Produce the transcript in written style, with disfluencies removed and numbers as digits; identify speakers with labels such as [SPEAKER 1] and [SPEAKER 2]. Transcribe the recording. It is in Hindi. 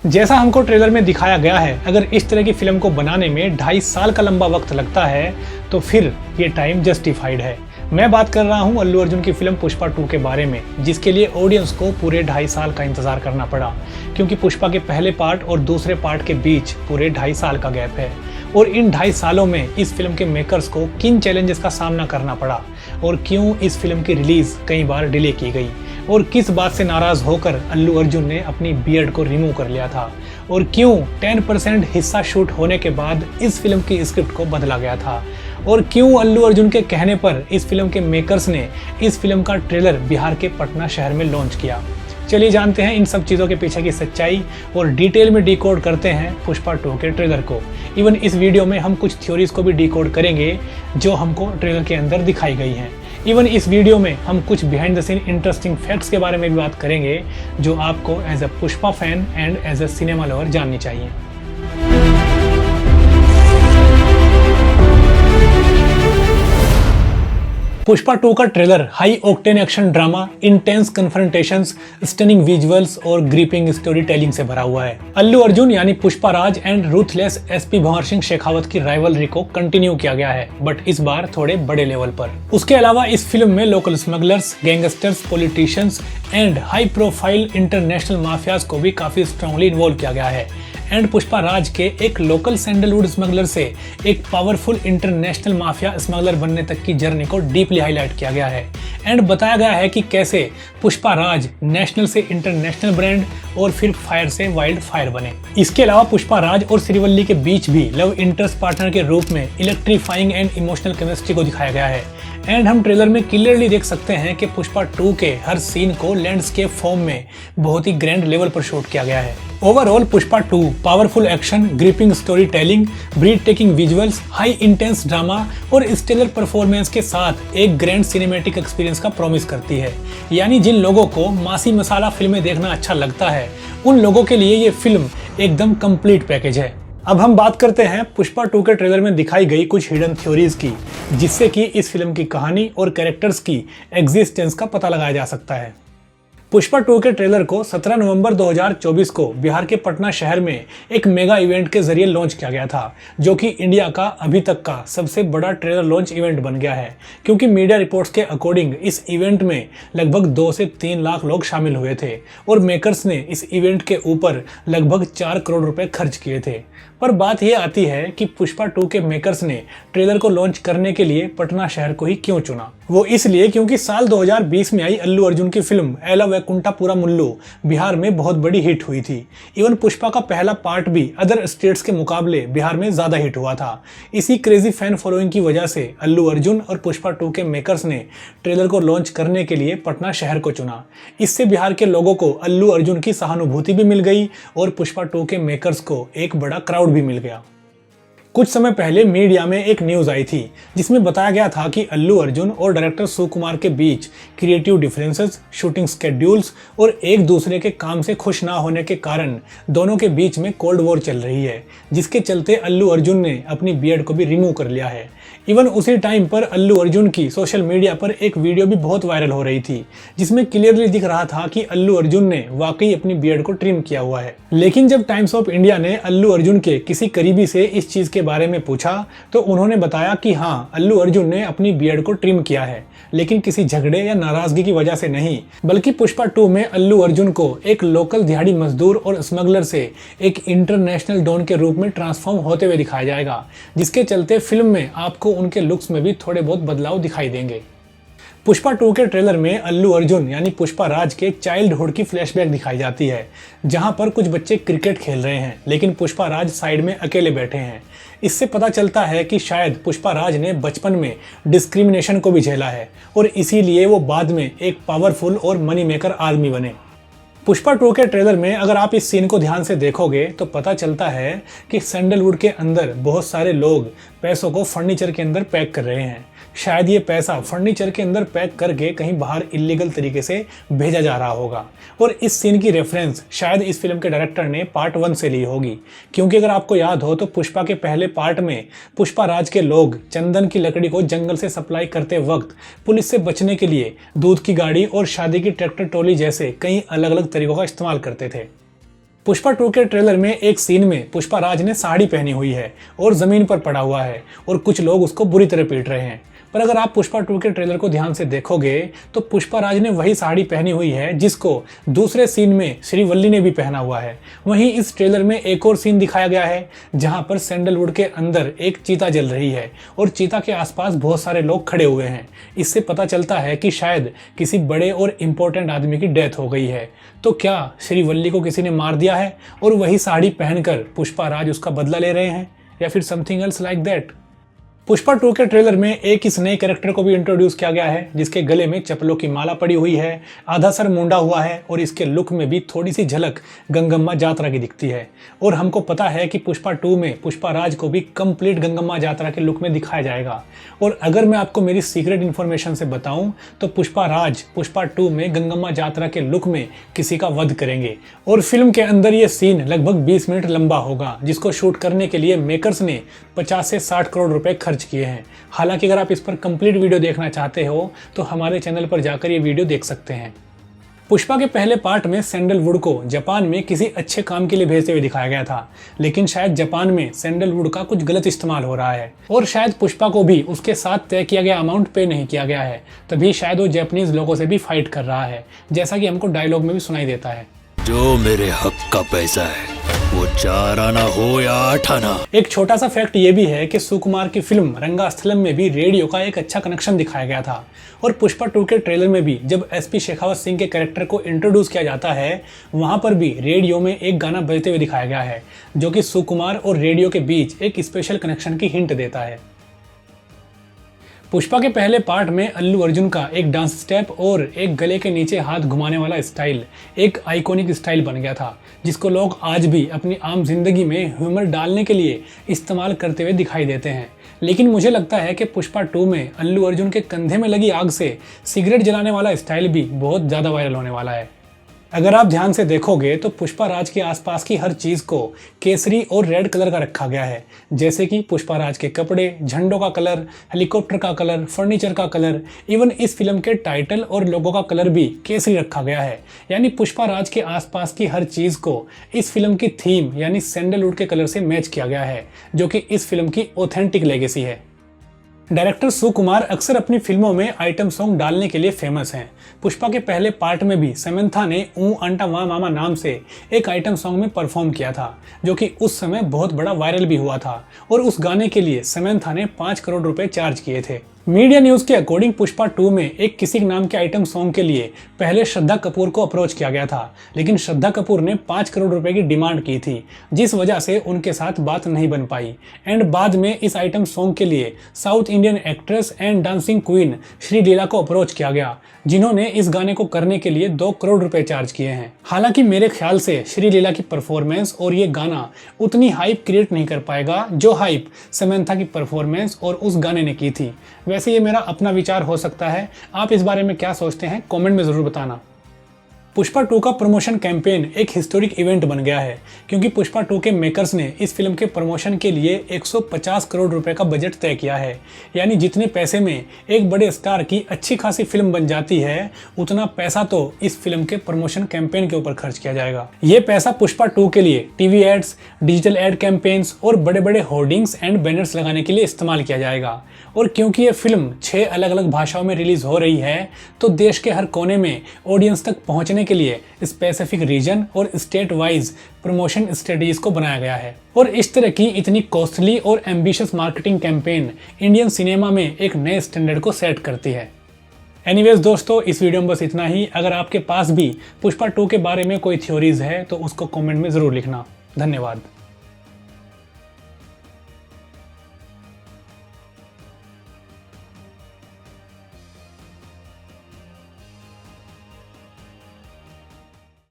[SPEAKER 1] जैसा हमको ट्रेलर में दिखाया गया है, अगर इस तरह की फिल्म को बनाने में 2.5 साल का लंबा वक्त लगता है तो फिर ये टाइम जस्टिफाइड है। मैं बात कर रहा हूँ अल्लू अर्जुन की फिल्म पुष्पा 2 के बारे में, जिसके लिए ऑडियंस को पूरे 2.5 साल का इंतजार करना पड़ा, क्योंकि पुष्पा के पहले पार्ट और दूसरे पार्ट के बीच पूरे 2.5 साल का गैप है। और इन 2.5 सालों में इस फिल्म के मेकर्स को किन चैलेंजेस का सामना करना पड़ा और क्यों इस फिल्म की रिलीज कई बार डिले की गई और किस बात से नाराज होकर अल्लू अर्जुन ने अपनी बियर्ड को रिमूव कर लिया था और क्यों 10% हिस्सा शूट होने के बाद इस फिल्म की स्क्रिप्ट को बदला गया था और क्यों अल्लू अर्जुन के कहने पर इस फिल्म के मेकर्स ने इस फिल्म का ट्रेलर बिहार के पटना शहर में लॉन्च किया। चलिए जानते हैं इन सब चीज़ों के पीछे की सच्चाई और डिटेल में डिकोड करते हैं पुष्पा 2 के ट्रेलर को। इवन इस वीडियो में हम कुछ थ्योरीज को भी डिकोड करेंगे जो हमको ट्रेलर के अंदर दिखाई गई हैं। इवन इस वीडियो में हम कुछ behind the scene interesting facts के बारे में भी बात करेंगे जो आपको as a Pushpa fan and as a cinema lover जाननी चाहिए। पुष्पा 2 का trailer high octane action drama, intense confrontations, stunning visuals और ग्रिपिंग स्टोरी टेलिंग से भरा हुआ है। अल्लू अर्जुन यानी Pushpa Raj and ruthless SP Bhanwar Singh Shekhawat की राइवलरी को कंटिन्यू किया गया है, बट इस बार थोड़े बड़े लेवल पर। उसके अलावा इस फिल्म में local smugglers, gangsters, politicians and high profile international mafias को भी काफी स्ट्रांगली इन्वॉल्व किया गया है। एंड पुष्पा राज के एक लोकल सैंडलवुड स्मगलर से एक पावरफुल इंटरनेशनल माफिया स्मगलर बनने तक की जर्नी को डीपली हाईलाइट किया गया है एंड बताया गया है कि कैसे पुष्पा राज नेशनल से इंटरनेशनल ब्रांड और फिर फायर से वाइल्ड फायर बने। इसके अलावा पुष्पा राज और श्रीवल्ली के बीच भी लव इंटरेस्ट पार्टनर के रूप में इलेक्ट्रीफाइंग एंड इमोशनल केमिस्ट्री को दिखाया गया है। एंड हम ट्रेलर में क्लियरली देख सकते हैं कि पुष्पा 2 के हर सीन को लैंडस्केप फॉर्म में बहुत ही ग्रैंड लेवल पर शूट किया गया है। Overall Pushpa 2 powerful action, gripping story telling, breathtaking visuals, high intense drama और स्टेलर परफॉर्मेंस के साथ एक ग्रैंड सिनेमैटिक एक्सपीरियंस का प्रॉमिस करती है। यानी जिन लोगों को मासी मसाला फिल्में देखना अच्छा लगता है उन लोगों के लिए ये फिल्म एकदम कंप्लीट पैकेज है। अब हम बात करते हैं पुष्पा 2 के ट्रेलर में दिखाई गई कुछ हिडन थ्योरीज की, जिससे कि इस फिल्म की कहानी और कैरेक्टर्स की एग्जिस्टेंस का पता लगाया जा सकता है। पुष्पा 2 के ट्रेलर को 17 नवंबर 2024 को बिहार के पटना शहर में एक मेगा इवेंट के जरिए लॉन्च किया गया था, जो कि इंडिया का अभी तक का सबसे बड़ा ट्रेलर लॉन्च इवेंट बन गया है, क्योंकि मीडिया रिपोर्ट्स के अकॉर्डिंग इस इवेंट में लगभग 2 से 3 लाख लोग शामिल हुए थे और मेकर्स ने इस इवेंट के ऊपर लगभग 4 करोड़ रुपए खर्च किए थे। पर बात यह आती है कि पुष्पा 2 के मेकर्स ने ट्रेलर को लॉन्च करने के लिए पटना शहर को ही क्यों चुना। वो इसलिए क्योंकि साल 2020 में आई अल्लू अर्जुन की फिल्म एला वैकुंठपुरा मुल्लू बिहार में बहुत बड़ी हिट हुई थी। इवन पुष्पा का पहला पार्ट भी अदर स्टेट्स के मुकाबले बिहार में ज्यादा हिट हुआ था। इसी क्रेजी फैन फॉलोइंग की वजह से अल्लू अर्जुन और पुष्पा 2 के मेकर्स ने ट्रेलर को लॉन्च करने के लिए पटना शहर को चुना। इससे बिहार के लोगों को अल्लू अर्जुन की सहानुभूति भी मिल गई और पुष्पा 2 के मेकर्स को एक बड़ा क्राउड भी मिल गया। कुछ समय पहले मीडिया में एक न्यूज आई थी जिसमें बताया गया था कि अल्लू अर्जुन और डायरेक्टर सुकुमार के बीच क्रिएटिव डिफरेंसेस, शूटिंग स्केड्यूल्स और एक दूसरे के काम से खुश ना होने के कारण दोनों के बीच में कोल्ड वॉर चल रही है, जिसके चलते अल्लू अर्जुन ने अपनी बियर्ड को भी रिमूव कर लिया है। इवन उसी टाइम पर अल्लू अर्जुन की सोशल मीडिया पर एक वीडियो भी बहुत वायरल हो रही थी, जिसमें क्लियरली दिख रहा था कि अल्लू अर्जुन ने वाकई अपनी बियर्ड को ट्रिम किया हुआ है। लेकिन जब टाइम्स ऑफ इंडिया ने अल्लू अर्जुन के किसी करीबी से इस चीज के बारे में पूछा तो उन्होंने बताया कि हाँ, अल्लू अर्जुन ने अपनी बियर्ड को ट्रिम किया है, लेकिन किसी झगड़े या नाराजगी की वजह से नहीं, बल्कि पुष्पा 2 में अल्लू अर्जुन को एक लोकल दिहाड़ी मजदूर और स्मगलर से एक इंटरनेशनल डॉन के रूप में ट्रांसफॉर्म होते हुए दिखाया जाएगा, जिसके चलते फिल्म में आपको उनके लुक्स में भी थोड़े बहुत बदलाव दिखाई देंगे। पुष्पा 2 के ट्रेलर में अल्लू अर्जुन यानी पुष्पा राज के चाइल्डहुड की फ्लैशबैक दिखाई जाती है, जहां पर कुछ बच्चे क्रिकेट खेल रहे हैं लेकिन पुष्पा राज साइड में अकेले बैठे हैं। इससे पता चलता है कि शायद पुष्पा राज ने बचपन में डिस्क्रिमिनेशन को भी झेला है और इसीलिए वो बाद में एक पावरफुल और मनी मेकर आदमी बने। पुष्पा 2 के ट्रेलर में अगर आप इस सीन को ध्यान से देखोगे तो पता चलता है कि सैंडलवुड के अंदर बहुत सारे लोग पैसों को फर्नीचर के अंदर पैक कर रहे हैं। शायद ये पैसा फर्नीचर के अंदर पैक करके कहीं बाहर इलीगल तरीके से भेजा जा रहा होगा और इस सीन की रेफरेंस शायद इस फिल्म के डायरेक्टर ने पार्ट 1 से ली होगी, क्योंकि अगर आपको याद हो तो पुष्पा के पहले पार्ट में पुष्पा राज के लोग चंदन की लकड़ी को जंगल से सप्लाई करते वक्त पुलिस से बचने के लिए दूध की गाड़ी और शादी की ट्रैक्टर ट्रॉली जैसे कई अलग अलग तरीकों का इस्तेमाल करते थे। पुष्पा 2 के ट्रेलर में एक सीन में पुष्पा राज ने साड़ी पहनी हुई है और जमीन पर पड़ा हुआ है और कुछ लोग उसको बुरी तरह पीट रहे हैं। पर अगर आप पुष्पा 2 के ट्रेलर को ध्यान से देखोगे तो पुष्पा राज ने वही साड़ी पहनी हुई है जिसको दूसरे सीन में श्रीवल्ली ने भी पहना हुआ है। वहीं इस ट्रेलर में एक और सीन दिखाया गया है जहां पर सैंडलवुड के अंदर एक चीता जल रही है और चीता के आसपास बहुत सारे लोग खड़े हुए हैं। इससे पता चलता है कि शायद किसी बड़े और इम्पोर्टेंट आदमी की डेथ हो गई है। तो क्या श्रीवल्ली को किसी ने मार दिया है और वही साड़ी पहनकर पुष्पा राज उसका बदला ले रहे हैं, या फिर something else like that. Pushpa 2 के ट्रेलर में एक इस नए कैरेक्टर को भी इंट्रोड्यूस किया गया है जिसके गले में चप्पलों की माला पड़ी हुई है, आधा सर मुंडा हुआ है और इसके लुक में भी थोड़ी सी झलक गंगम्मा जात्रा की दिखती है। और हमको पता है कि पुष्पा 2 में पुष्पा राज को भी कंप्लीट गंगम्मा जात्रा के लुक में दिखाया जाएगा। और अगर मैं आपको मेरी सीक्रेट इन्फॉर्मेशन से बताऊं तो पुष्पा राज पुष्पा 2 में गंगम्मा जात्रा के लुक में किसी का वध करेंगे और फिल्म के अंदर ये सीन लगभग 20 मिनट लंबा होगा, जिसको शूट करने के लिए मेकर्स ने 50 से 60 करोड़ रुपए खर्च किए हैं। हालांकि अगर आप इस पर कंप्लीट वीडियो देखना चाहते हो तो हमारे चैनल पर जाकर ये वीडियो देख सकते हैं। पुष्पा के पहले पार्ट में सैंडलवुड को जापान में किसी अच्छे काम के लिए भेजते हुए दिखाया गया था, लेकिन शायद जापान में सैंडलवुड का कुछ गलत इस्तेमाल हो रहा है और शायद पुष्पा को भी उसके साथ तय किया गया अमाउंट पे नहीं किया गया है, तभी शायद वो जापानीज लोगों से भी फाइट कर रहा है, जैसा कि हमको डायलॉग में भी सुनाई देता है।
[SPEAKER 2] जो मेरे हक का पैसा है वो 4 आना हो या 8 आना।
[SPEAKER 1] एक छोटा सा फैक्ट ये भी है कि सुकुमार की फिल्म रंगास्थलम में भी रेडियो का एक अच्छा कनेक्शन दिखाया गया था और पुष्पा 2 के ट्रेलर में भी जब एसपी शेखावत सिंह के कैरेक्टर को इंट्रोड्यूस किया जाता है वहां पर भी रेडियो में एक गाना बजते हुए दिखाया गया है जो कि सुकुमार और रेडियो के बीच एक स्पेशल कनेक्शन की हिंट देता है। पुष्पा के पहले पार्ट में अल्लू अर्जुन का एक डांस स्टेप और एक गले के नीचे हाथ घुमाने वाला स्टाइल एक आइकॉनिक स्टाइल बन गया था, जिसको लोग आज भी अपनी आम जिंदगी में ह्यूमर डालने के लिए इस्तेमाल करते हुए दिखाई देते हैं। लेकिन मुझे लगता है कि पुष्पा 2 में अल्लू अर्जुन के कंधे में लगी आग से सिगरेट जलाने वाला स्टाइल भी बहुत ज़्यादा वायरल होने वाला है। अगर आप ध्यान से देखोगे तो पुष्पा राज के आसपास की हर चीज को केसरी और रेड कलर का रखा गया है, जैसे कि पुष्पा राज के कपड़े, झंडों का कलर, हेलीकॉप्टर का कलर, फर्नीचर का कलर, इवन इस फिल्म के टाइटल और लोगो का कलर भी केसरी रखा गया है। यानी पुष्पा राज के आसपास की हर चीज को इस फिल्म की थीम यानी सैंडलवुड के कलर से मैच किया गया है, जो कि इस फिल्म की ऑथेंटिक लेगेसी है। डायरेक्टर सुकुमार अक्सर अपनी फिल्मों में आइटम सॉन्ग डालने के लिए फेमस हैं। पुष्पा के पहले पार्ट में भी समंथा ने ऊ अंटा वाह मामा नाम से एक आइटम सॉन्ग में परफॉर्म किया था, जो कि उस समय बहुत बड़ा वायरल भी हुआ था और उस गाने के लिए समंथा ने 5 करोड़ रुपए चार्ज किए थे। मीडिया न्यूज के अकॉर्डिंग पुष्पा 2 में एक किसी नाम के आइटम सॉन्ग के लिए पहले श्रद्धा कपूर को अप्रोच किया गया था, लेकिन श्रद्धा कपूर ने 5 करोड़ रुपए की डिमांड की थी, जिस वजह से उनके साथ बात नहीं बन पाई। एंड बाद में इस आइटम सॉन्ग के लिए south Indian actress and dancing queen Sreeleela को अप्रोच किया गया, जिन्होंने इस गाने को करने के लिए 2 करोड़ रुपए चार्ज किए हैं। हालांकि मेरे ख्याल से श्रीलीला की परफॉर्मेंस और ये गाना उतनी हाइप क्रिएट नहीं कर पाएगा जो हाइप समंथा की परफॉर्मेंस और उस गाने ने की थी। वैसे ये मेरा अपना विचार हो सकता है, आप इस बारे में क्या सोचते हैं कमेंट में जरूर बताना। पुष्पा 2 का प्रमोशन कैंपेन एक हिस्टोरिक इवेंट बन गया है, क्योंकि पुष्पा 2 के मेकर्स ने इस फिल्म के प्रमोशन के लिए 150 करोड़ रुपए का बजट तय किया है। यानी जितने पैसे में एक बड़े स्टार की अच्छी खासी फिल्म बन जाती है, उतना पैसा तो इस फिल्म के प्रमोशन कैंपेन के ऊपर खर्च किया जाएगा। ये पैसा पुष्पा 2 के लिए TV ads, digital ad campaigns और बड़े बड़े होर्डिंग्स एंड बैनर्स लगाने के लिए इस्तेमाल किया जाएगा। और क्योंकि ये फिल्म 6 अलग अलग भाषाओं में रिलीज हो रही है, तो देश के हर कोने में ऑडियंस तक पहुंचने के लिए स्पेसिफिक रीजन और स्टेट वाइज प्रमोशन स्ट्रेटजीज को बनाया गया है। और इस तरह की इतनी कॉस्टली और ambitious marketing campaign Indian cinema में एक नए स्टैंडर्ड को सेट करती है। एनीवेज दोस्तों, इस वीडियो में बस इतना ही। अगर आपके पास भी पुष्पा 2 के बारे में कोई थ्योरीज है तो उसको कमेंट में जरूर लिखना। धन्यवाद।